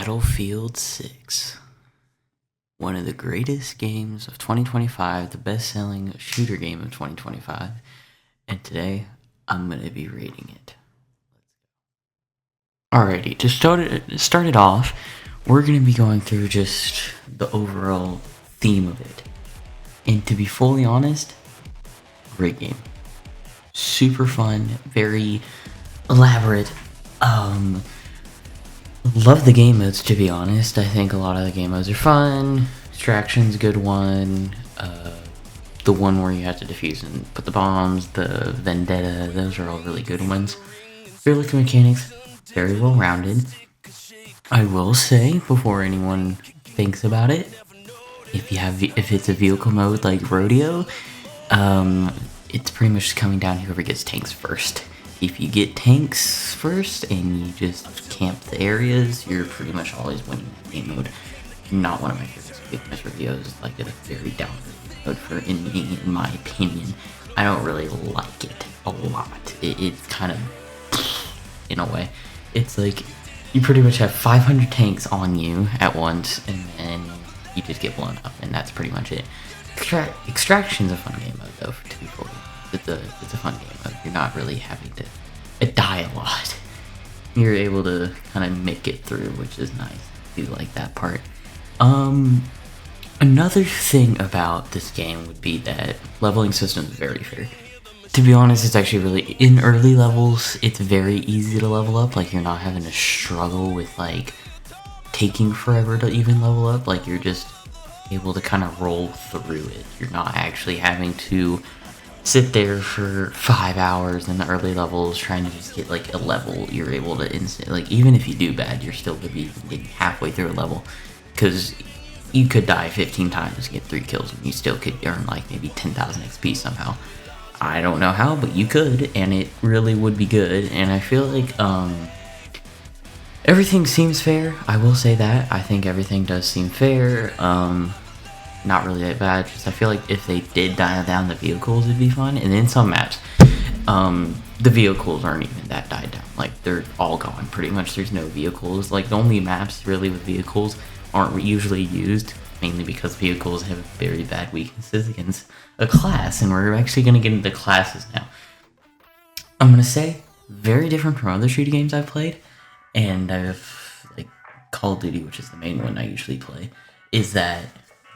Battlefield 6, one of the greatest games of 2025, the best-selling shooter game of 2025, and today I'm going to be rating it. Alrighty, to start it off, we're going to be going through just the overall theme of it. And to be fully honest, great game. Super fun, very elaborate. Love the game modes, to be honest. I think a lot of the game modes are fun. Extraction's a good one. The one where you have to defuse and put the bombs, the Vendetta, those are all really good ones. Fear Looking mechanics, very well rounded. I will say, before anyone thinks about it, if it's a vehicle mode like Rodeo, it's pretty much just coming down to whoever gets tanks first. If you get tanks first and you just camp the areas, you're pretty much always winning the game mode. Not one of my favorites. Fitness reviews, like it's a very down mode for in my opinion. I don't really like it a lot. It's kind of, in a way, it's like you pretty much have 500 tanks on you at once, and then you just get blown up, and that's pretty much it. Extraction's a fun game mode, though, to be full. It's a fun game mode. You're not really having to die a lot. You're able to kind of make it through, which is nice. I do like that part. Another thing about this game would be that leveling system is very fair. To be honest, it's actually really, in early levels, it's very easy to level up. Like, you're not having to struggle with, like, taking forever to even level up. Like, you're just able to kind of roll through it. You're not actually having to sit there for 5 hours in the early levels trying to just get like a level. You're able to like, even if you do bad, you're still gonna be getting halfway through a level, because you could die 15 times and get 3 kills and you still could earn like maybe 10,000 XP somehow. I don't know how, but you could, and it really would be good. And I feel like everything seems fair. I will say that I think everything does seem fair. Not really that bad. Just I feel like if they did dial down the vehicles, it'd be fun. And in some maps, the vehicles aren't even that died down. Like, they're all gone pretty much. There's no vehicles. Like, the only maps really with vehicles aren't usually used, mainly because vehicles have very bad weaknesses against a class. And we're actually gonna get into classes now. I'm gonna say very different from other shooting games I've played, and I've like Call of Duty, which is the main one I usually play, is that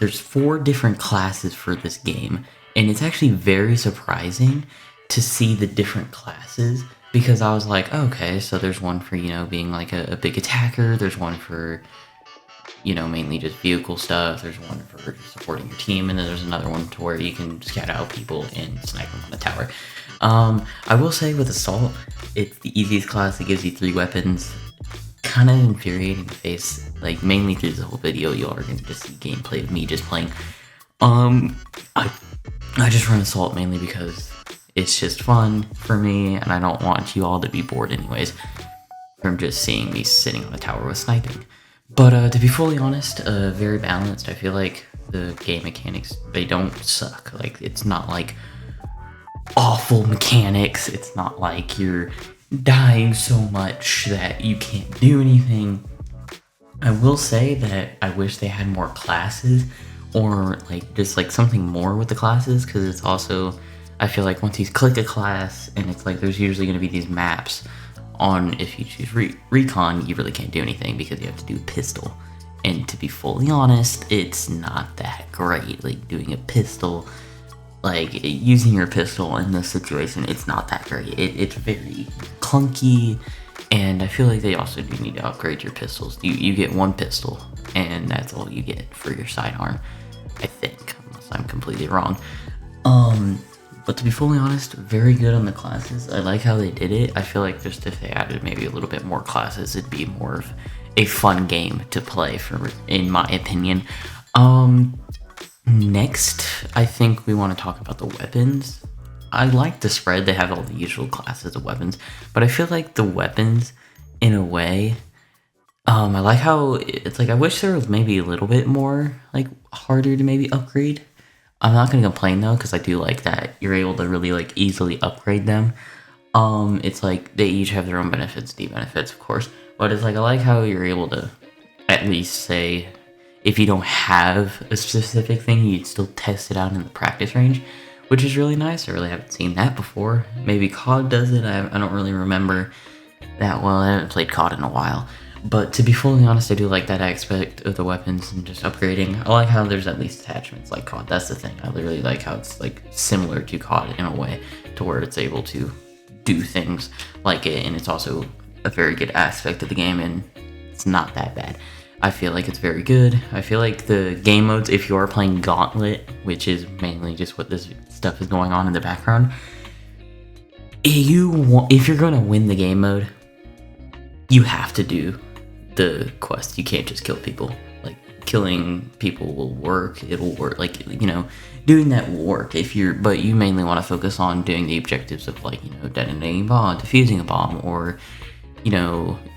there's 4 different classes for this game, and it's actually very surprising to see the different classes, because I was like, okay, so there's one for, being like a big attacker, there's one for, mainly just vehicle stuff, there's one for supporting your team, and then there's another one to where you can scout out people and snipe them on the tower. I will say with Assault, it's the easiest class. It gives you 3 weapons. Kind of infuriating to face, like, mainly through the whole video you are going to just see gameplay of me just playing. I just run Assault mainly because it's just fun for me, and I don't want you all to be bored anyways from just seeing me sitting on the tower with sniping. But to be fully honest, very balanced. I feel like the game mechanics, they don't suck. Like, it's not like awful mechanics. It's not like you're dying so much that you can't do anything. I will say that I wish they had more classes, or like just like something more with the classes, because it's also, I feel like once you click a class, and it's like there's usually going to be these maps on, if you choose recon, you really can't do anything because you have to do pistol, and to be fully honest, it's not that great. Like, doing a pistol, like, using your pistol in this situation, it's not that great. It's very clunky, and I feel like they also do need to upgrade your pistols. You get 1 pistol, and that's all you get for your sidearm, I think, unless I'm completely wrong. But to be fully honest, very good on the classes. I like how they did it. I feel like just if they added maybe a little bit more classes, it'd be more of a fun game to play, in my opinion. Next, I think we want to talk about the weapons. I like the spread. They have all the usual classes of weapons, but I feel like the weapons, in a way, I like how it's like, I wish there was maybe a little bit more, like, harder to maybe upgrade. I'm not going to complain, though, because I do like that you're able to really, like, easily upgrade them. It's like they each have their own benefits, debenefits, of course, but it's like, I like how you're able to at least say if you don't have a specific thing, you'd still test it out in the practice range, which is really nice. I really haven't seen that before. Maybe COD does it. I don't really remember that well. I haven't played COD in a while. But to be fully honest, I do like that aspect of the weapons and just upgrading. I like how there's at least attachments like COD. That's the thing. I really like how it's like similar to COD in a way, to where it's able to do things like it, and it's also a very good aspect of the game, and it's not that bad. I feel like it's very good. I feel like the game modes, if you are playing Gauntlet, which is mainly just what this stuff is going on in the background, if you're going to win the game mode, you have to do the quest. You can't just kill people. Like, killing people will work. It'll work. Like, doing that will work but you mainly want to focus on doing the objectives of, like, detonating a bomb, defusing a bomb, or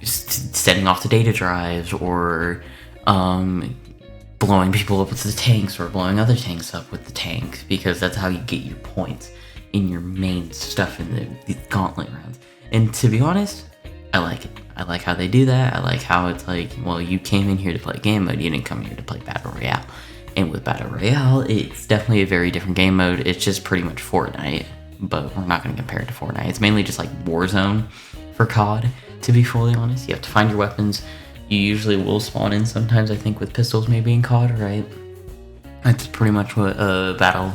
setting off the data drives, or blowing people up with the tanks, or blowing other tanks up with the tanks, because that's how you get your points in your main stuff in the Gauntlet rounds. And to be honest, I like it. I like how they do that. I like how it's like, well, you came in here to play game mode, you didn't come here to play Battle Royale. And with Battle Royale, it's definitely a very different game mode. It's just pretty much Fortnite, but we're not going to compare it to Fortnite. It's mainly just like Warzone for COD. To be fully honest, you have to find your weapons. You usually will spawn in sometimes, I think, with pistols maybe in COD, right? That's pretty much what Battle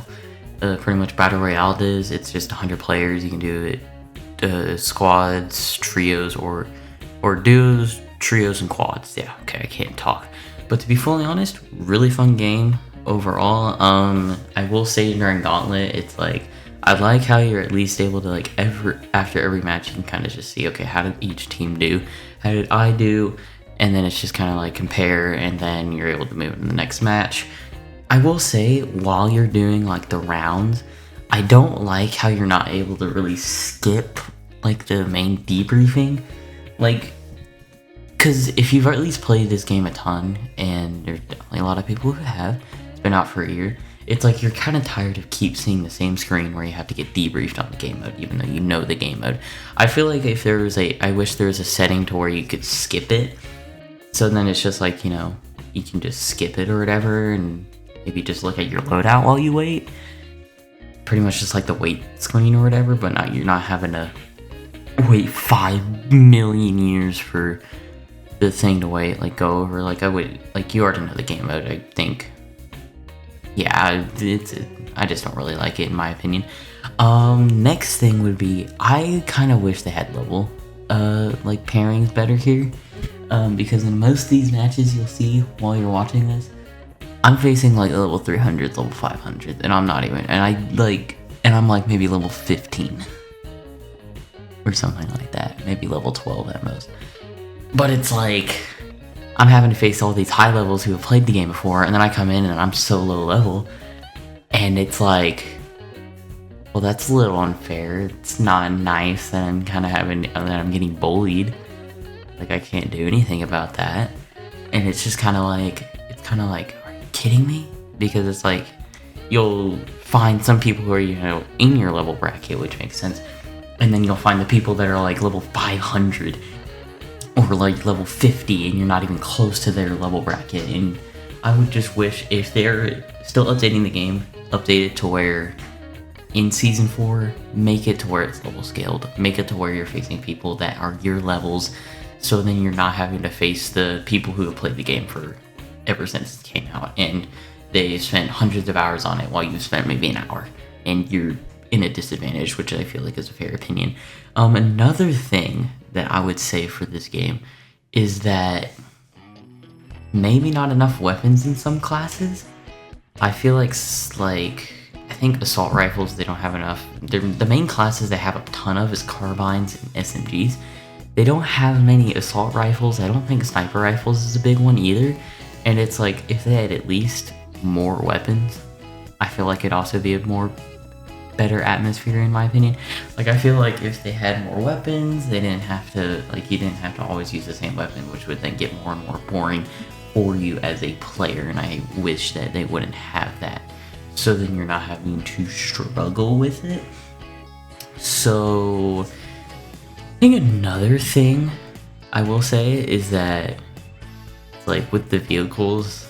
Royale does. It's just 100 players. You can do it squads, trios, or duos, trios, and quads. Yeah, okay, I can't talk. But to be fully honest, really fun game overall. I will say during Gauntlet, it's like, I like how you're at least able to, like, after every match, you can kind of just see, okay, how did each team do? How did I do? And then it's just kind of like compare, and then you're able to move into the next match. I will say, while you're doing, like, the rounds, I don't like how you're not able to really skip, like, the main debriefing. Like, because if you've at least played this game a ton, and there's definitely a lot of people who have, it's been out for a year, it's like you're kind of tired of keep seeing the same screen where you have to get debriefed on the game mode, even though you know the game mode. I feel like if there was I wish there was a setting to where you could skip it, so then it's just like, you can just skip it or whatever, and maybe just look at your loadout while you wait. Pretty much just like the wait screen or whatever, but you're not having to wait 5 million years for the thing to wait, like, go over. Like, you already know the game mode, I think. Yeah, I just don't really like it, in my opinion. Next thing would be, I kind of wish they had level, like, pairings better here. Because in most of these matches you'll see while you're watching this, I'm facing, like, level 300, level 500, and I'm not even, and I'm, like, maybe level 15. Or something like that. Maybe level 12 at most. But it's like, I'm having to face all these high levels who have played the game before, and then I come in and I'm so low level, and it's like, well, that's a little unfair. It's not nice that I'm getting bullied. Like, I can't do anything about that. And it's just kind of like, are you kidding me? Because it's like, you'll find some people who are, in your level bracket, which makes sense, and then you'll find the people that are like level 500 or like level 50, and you're not even close to their level bracket. And I would just wish, if they're still updating the game, update it to where in Season 4, make it to where it's level scaled. Make it to where you're facing people that are your levels, so then you're not having to face the people who have played the game for ever since it came out, and they spent hundreds of hours on it while you spent maybe an hour, and you're in a disadvantage, which I feel like is a fair opinion. Another thing that I would say for this game is that maybe not enough weapons in some classes. I feel like I think assault rifles, they don't have enough. The main classes they have a ton of is carbines and SMGs. They don't have many assault rifles. I don't think sniper rifles is a big one either. And it's like, if they had at least more weapons, I feel like it'd also be a better atmosphere, in my opinion. Like, I feel like if they had more weapons, they didn't have to, you didn't have to always use the same weapon, which would then get more and more boring for you as a player, and I wish that they wouldn't have that. So then you're not having to struggle with it. So I think another thing I will say is that like with the vehicles,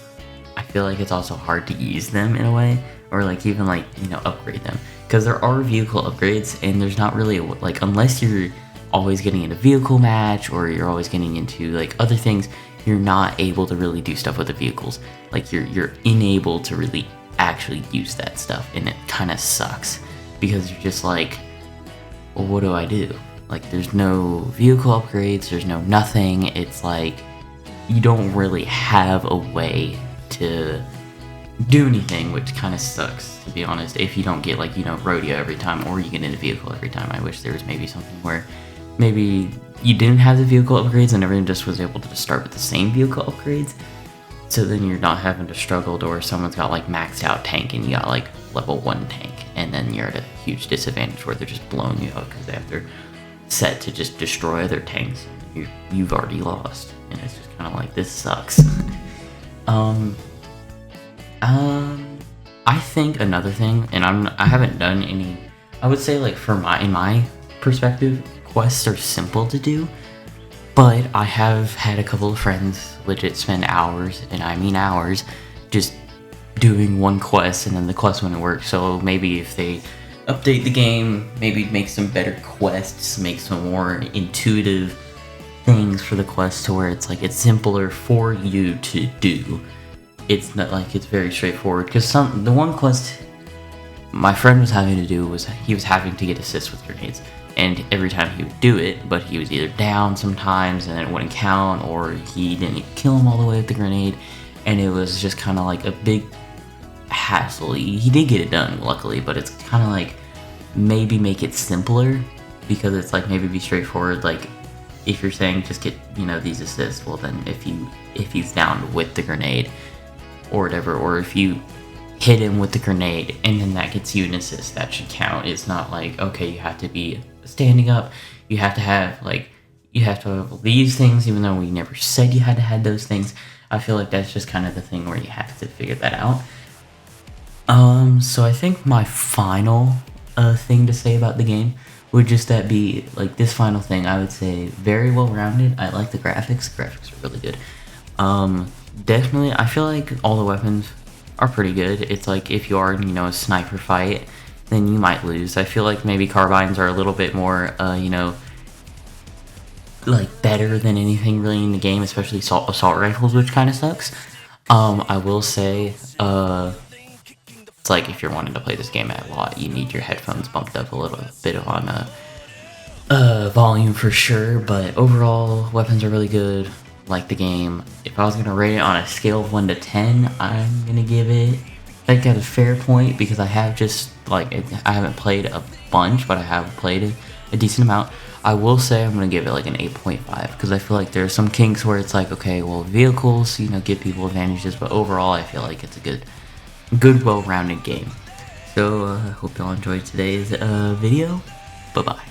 I feel like it's also hard to use them in a way, or like even like, you know, upgrade them, because there are vehicle upgrades and there's not really like, unless you're always getting into vehicle match or you're always getting into like other things, you're not able to really do stuff with the vehicles. Like you're unable to really actually use that stuff, and it kind of sucks because you're just like, well, what do I do? Like there's no vehicle upgrades, there's no nothing. It's like you don't really have a way to do anything, which kind of sucks, to be honest, if you don't get like, you know, rodeo every time, or you get in a vehicle every time. I wish there was maybe something where maybe you didn't have the vehicle upgrades and everyone just was able to just start with the same vehicle upgrades, so then you're not having to struggle to where someone's got like maxed out tank and you got like level 1 tank, and then you're at a huge disadvantage where they're just blowing you up because they have their set to just destroy other tanks. You've already lost, and it's just kind of like, this sucks. I think another thing, and I haven't done any, I would say like in my perspective, quests are simple to do, but I have had a couple of friends legit spend hours, and I mean hours, just doing one quest, and then the quest wouldn't work. So maybe if they update the game, maybe make some better quests, make some more intuitive things for the quest to where it's like it's simpler for you to do. It's not like it's very straightforward, because the one quest my friend was having to do was he was having to get assists with grenades, and every time he would do it, but he was either down sometimes and then it wouldn't count, or he didn't kill him all the way with the grenade, and it was just kind of like a big hassle. He did get it done, luckily, but it's kind of like, maybe make it simpler, because it's like, maybe be straightforward. Like if you're saying just get, you know, these assists, well then if he's down with the grenade or whatever, or if you hit him with the grenade and then that gets you an assist, that should count. It's not like, okay, you have to be standing up, you have to have these things, even though we never said you had to have those things. I feel like that's just kind of the thing where you have to figure that out. So I think my final thing to say about the game would just be like, this final thing, I would say very well rounded. I like the graphics. The graphics are really good. Definitely, I feel like all the weapons are pretty good. It's like, if you are, you know, a sniper fight, then you might lose. I feel like maybe carbines are a little bit more, you know, like better than anything really in the game, especially assault rifles, which kind of sucks. I will say, it's like, if you're wanting to play this game a lot, you need your headphones bumped up a little bit on volume for sure, but overall, weapons are really good. Like the game. If I was gonna rate it on a scale of 1 to 10, I'm gonna give it, I think, at a fair point, because I have just like, I haven't played a bunch, but I have played a decent amount. I will say I'm gonna give it like an 8.5, because I feel like there are some kinks where it's like, okay, well, vehicles, you know, give people advantages, but overall I feel like it's a good well-rounded game. So I hope y'all enjoyed today's video. Bye bye.